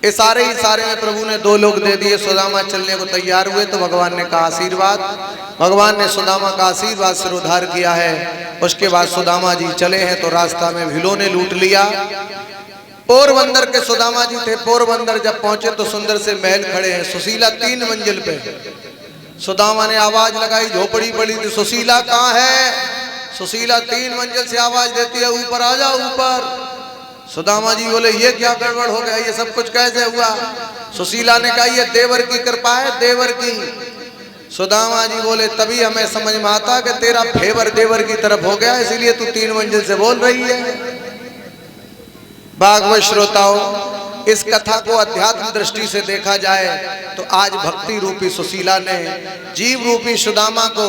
इशारे इशारे में प्रभु ने 2 लोग दे दिए। सुदामा चलने को तैयार हुए तो भगवान ने कहा आशीर्वाद। भगवान ने सुदामा का आशीर्वाद सिरोधार किया है। उसके बाद सुदामा जी चले हैं तो रास्ता में भीलों ने लूट लिया। पोरबंदर के सुदामा जी थे। पोरबंदर जब पहुंचे तो सुंदर से महल खड़े हैं। सुशीला 3 मंजिल पे। सुदामा ने आवाज लगाई, झोपड़ी पड़ी थी, सुशीला कहाँ है? सुशीला 3 मंजिल से आवाज देती है, ऊपर आ जा ऊपर। सुदामा जी बोले ये क्या गड़बड़ हो गया, ये सब कुछ कैसे हुआ? सुशीला ने कहा ये देवर की कृपा है, देवर की। सुदामा जी बोले तभी हमें समझ में आता कि तेरा फेवर देवर की तरफ हो गया, इसीलिए तू 3 मंजिल से बोल रही है। भागवत श्रोताओं, इस कथा को अध्यात्म दृष्टि से देखा जाए तो आज भक्ति रूपी सुशीला ने जीव रूपी सुदामा को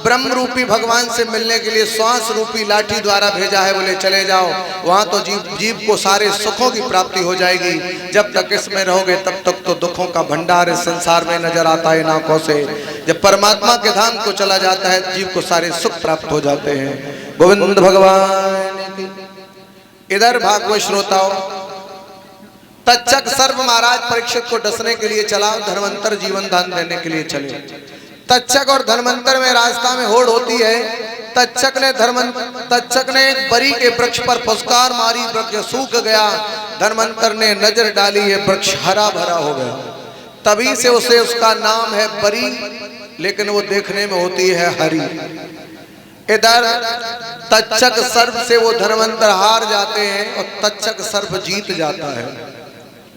ब्रह्म रूपी भगवान से मिलने के लिए श्वास रूपी लाठी द्वारा भेजा है। बोले चले जाओ, वहां तो जीव को सारे सुखों की प्राप्ति हो जाएगी। जब तक इसमें रहोगे तब तक तो दुखों का भंडार इस संसार में नजर आता है नाकों से। जब परमात्मा के धाम को चला जाता है जीव को सारे सुख प्राप्त हो जाते हैं। गोविंद भगवान की। इधर भागवत श्रोताओं, तक्षक सर्व महाराज परीक्षित को डसने के लिए चला, धर्मांतर जीवन दान देने के लिए चले। तक्षक और धर्मांतर में रास्ता में होड़ होती है। तक्षक ने बरी के वृक्ष पर फुसकार मारी, वृक्ष सूख गया। धर्मांतर ने नजर डाली, ये वृक्ष हरा भरा हो गया। तभी से उसे उसका नाम है बरी, लेकिन वो देखने में होती है हरी। इधर तक्षक सर्प से वो धर्मांतर हार जाते हैं और तक्षक सर्प जीत जाता है।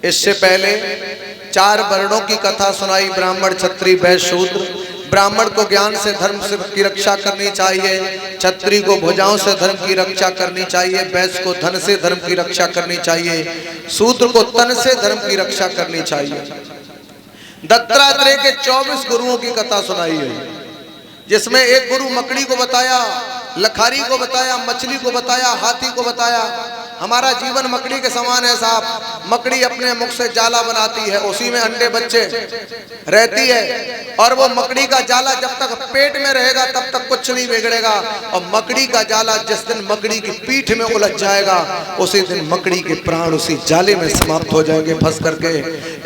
इससे पहले 4 वर्णों की कथा सुनाई, ब्राह्मण क्षत्रिय वैश्य शूद्र। ब्राह्मण को ज्ञान से धर्म से की रक्षा करनी चाहिए, क्षत्रिय को भुजाओं से धर्म की रक्षा करनी चाहिए, वैश्य को धन से धर्म की रक्षा करनी चाहिए, शूद्र को तन से धर्म की रक्षा करनी चाहिए। दत्तात्रेय के 24 गुरुओं की कथा सुनाई है, जिसमें एक गुरु मकड़ी को बताया, लखारी को बताया, मछली को बताया, हाथी को बताया। हमारा जीवन मकड़ी के समान है साहब। मकड़ी अपने मुख से जाला बनाती है, उसी में अंडे बच्चे रहती है, और वो मकड़ी का जाला जब तक पेट में रहेगा तब तक कुछ नहीं बिगड़ेगा। और मकड़ी का जाला जिस दिन मकड़ी की पीठ में उलझ जाएगा उसी दिन मकड़ी के प्राण उसी जाले में समाप्त हो जाएंगे फंस करके।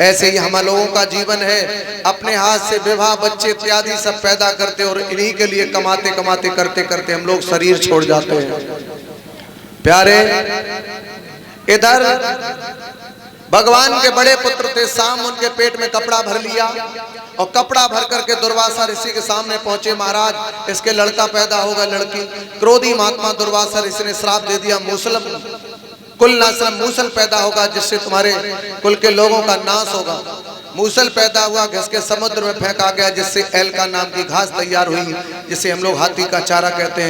ऐसे ही हम लोगों का जीवन है। अपने हाथ से विवाह, बच्चे इत्यादि सब पैदा करते और इन्हीं के लिए कमाते कमाते करते करते हम लोग शरीर छोड़ जाते हैं। प्यारे, इधर भगवान के बड़े पुत्र थे शाम, उनके पेट में कपड़ा भर लिया और कपड़ा भर करके दुर्वासा ऋषि के सामने पहुंचे। महाराज इसके लड़का पैदा होगा, लड़की। क्रोधी महात्मा दुर्वासा ऋषि ने श्राप दे दिया, मूसल कुल नाशम, मूसल पैदा होगा जिससे तुम्हारे कुल के लोगों का नाश होगा। मूसल पैदा हुआ, घिस के समुद्र में फेंका गया, जिससे एल का नाम की घास तैयार हुई, जिसे हम लोग हाथी का चारा कहते हैं।